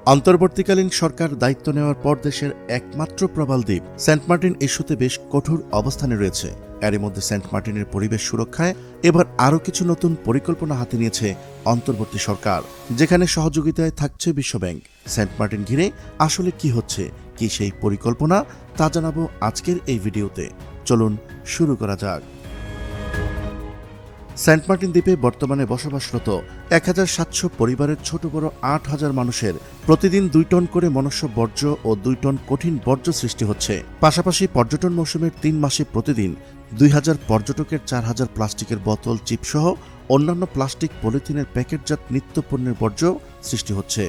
অন্তর্বর্তীকালীন সরকার দায়িত্ব নেওয়ার পর দেশের একমাত্র প্রবাল দ্বীপ সেন্ট মার্টিন ইস্যুতে বেশ কঠোর অবস্থানে রয়েছে। এরই মধ্যে সেন্ট মার্টিনের পরিবেশ সুরক্ষায় এবার আরও কিছু নতুন পরিকল্পনা হাতে নিয়েছে অন্তর্বর্তী সরকার, যেখানে সহযোগিতায় থাকছে বিশ্বব্যাংক। সেন্ট মার্টিন ঘিরে আসলে কি হচ্ছে, কি সেই পরিকল্পনা, তা জানাবো আজকের এই ভিডিওতে। চলুন শুরু করা যাক। সেন্ট মার্টিন দ্বীপে বর্তমানে বসবাসরত 1700 পরিবারের ছোট বড় 8000 মানুষের প্রতিদিন 2 টন করে মনুষ্য বর্জ্য ও 2 টন কঠিন বর্জ্য সৃষ্টি হচ্ছে। পাশাপাশি পর্যটন মৌসুমের 3 মাসে প্রতিদিন 2000 পর্যটকের 4000 প্লাস্টিকের বোতল, চিপসহ অন্যান্য প্লাস্টিক, পলিথিনের প্যাকেটজাত নিত্যপণ্যের বর্জ্য সৃষ্টি হচ্ছে।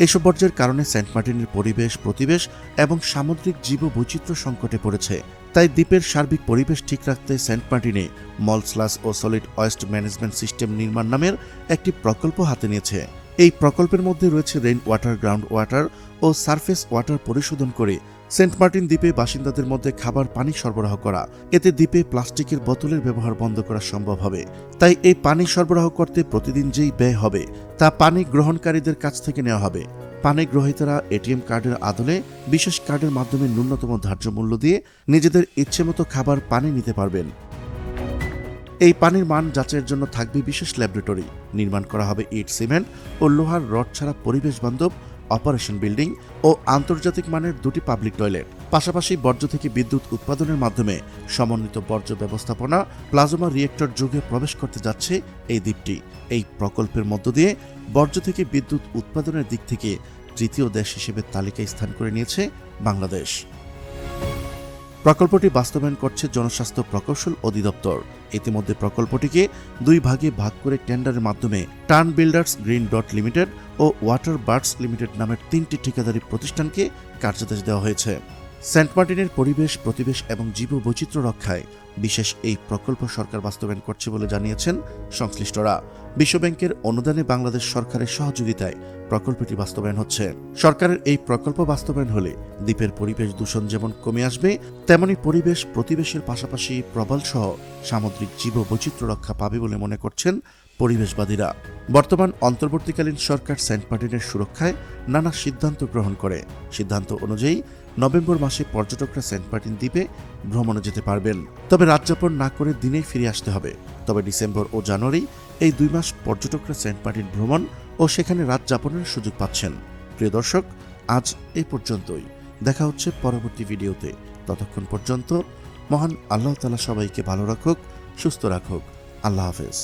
এসব বর্জ্যের কারণে সেন্ট মার্টিনের পরিবেশ, প্রতিবেশ এবং সামুদ্রিক জীববৈচিত্র্য সংকটে পড়েছে। তাই দ্বীপের সার্বিক পরিবেশ ঠিক রাখতে সেন্ট মার্টিনে মলস্লাস ও সলিড ওয়েস্ট ম্যানেজমেন্ট সিস্টেম নির্মাণ নামের একটি প্রকল্প হাতে নিয়েছে। এই প্রকল্পের মধ্যে রয়েছে রেইন ওয়াটার, গ্রাউন্ড ওয়াটার ও সারফেস ওয়াটার পরিশোধন করে সেন্ট মার্টিন দ্বীপে বাসিন্দাদের মধ্যে খাবার পানি সরবরাহ করা। এতে দ্বীপে প্লাস্টিকের বোতলের ব্যবহার বন্ধ করা সম্ভব হবে। তাই এই পানি সরবরাহ করতে প্রতিদিন যেই ব্যয় হবে তা পানি গ্রহণকারীদের কাছ থেকে নেওয়া হবে। পানি গ্রহীতারা এটিএম কার্ডের আদলে বিশেষ কার্ডের মাধ্যমে ন্যূনতম ধার্য মূল্য দিয়ে নিজেদের ইচ্ছেমতো খাবার পানি নিতে পারবেন। এই পানির মান যাচাইয়ের জন্য থাকবে বিশেষ ল্যাবরেটরি। নির্মাণ করা হবে ইট, সিমেন্ট ও লোহার রড ছাড়া পরিবেশ বান্ধব অপারেশন বিল্ডিং ও আন্তর্জাতিক মানের 2টি পাবলিক টয়লেট। পাশাপাশি বর্জ্য থেকে বিদ্যুৎ উৎপাদনের মাধ্যমে সমন্বিত বর্জ্য ব্যবস্থাপনা, প্লাজমা রিয়েক্টর যুগে প্রবেশ করতে যাচ্ছে এই দ্বীপটি। এই প্রকল্পের মধ্য দিয়ে বর্জ্য থেকে বিদ্যুৎ উৎপাদনের দিক থেকে তৃতীয় দেশ হিসেবে তালিকায় স্থান করে নিয়েছে বাংলাদেশ। প্রকল্পটি বাস্তবায়ন করছে জনস্বাস্থ্য প্রকৌশল অধিদপ্তর। ইতিমধ্যে প্রকল্পটিকে 2 ভাগে ভাগ করে টেন্ডারের মাধ্যমে Turn Builders, Green Dot Limited ও ওয়াটার বার্ডস লিমিটেড নামের 3টি ঠিকাদারি প্রতিষ্ঠানকে কার্যাদেশ দেওয়া হয়েছে। সেন্ট মার্টিনের পরিবেশ, প্রতিবেশ এবং জীববৈচিত্র্য রক্ষায় বিশেষ এই প্রকল্প সরকার বাস্তবায়ন করছে বলে জানিয়েছেন সংশ্লিষ্টরা। বিশ্বব্যাংকের অনুদানে বাংলাদেশ সরকারের সহযোগিতায় প্রকল্পটি বাস্তবায়ন হচ্ছে। সরকারের এই প্রকল্প বাস্তবায়ন হলে দ্বীপের পরিবেশ দূষণ যেমন কমে আসবে, তেমনি পরিবেশ, প্রতিবেশের পাশাপাশি প্রবাল সহ সামুদ্রিক জীববৈচিত্র্য রক্ষা পাবে বলে মনে করছেন পরিবেশবাদীরা। বর্তমান অন্তর্বর্তীকালীন সরকার সেন্ট মার্টিনের সুরক্ষায় নানা সিদ্ধান্ত গ্রহণ করে। সিদ্ধান্ত অনুযায়ী নভেম্বর মাসে পর্যটকরা সেন্ট মার্টিন দ্বীপে ভ্রমণে যেতে পারবেন। তবে রাতযাপন না করে দিনেই ফিরে আসতে হবে। তবে ডিসেম্বর ও জানুয়ারি এই 2 মাস পর্যটকরা সেন্ট মার্টিন ভ্রমণ ও সেখানে রাত যাপনের সুযোগ পাচ্ছেন। প্রিয় দর্শক, আজ এই পর্যন্তই। দেখা হচ্ছে পরবর্তী ভিডিওতে। ততক্ষণ পর্যন্ত মহান আল্লাহ তাআলা সবাইকে ভালো রাখুক, সুস্থ রাখুক। আল্লাহ হাফেজ।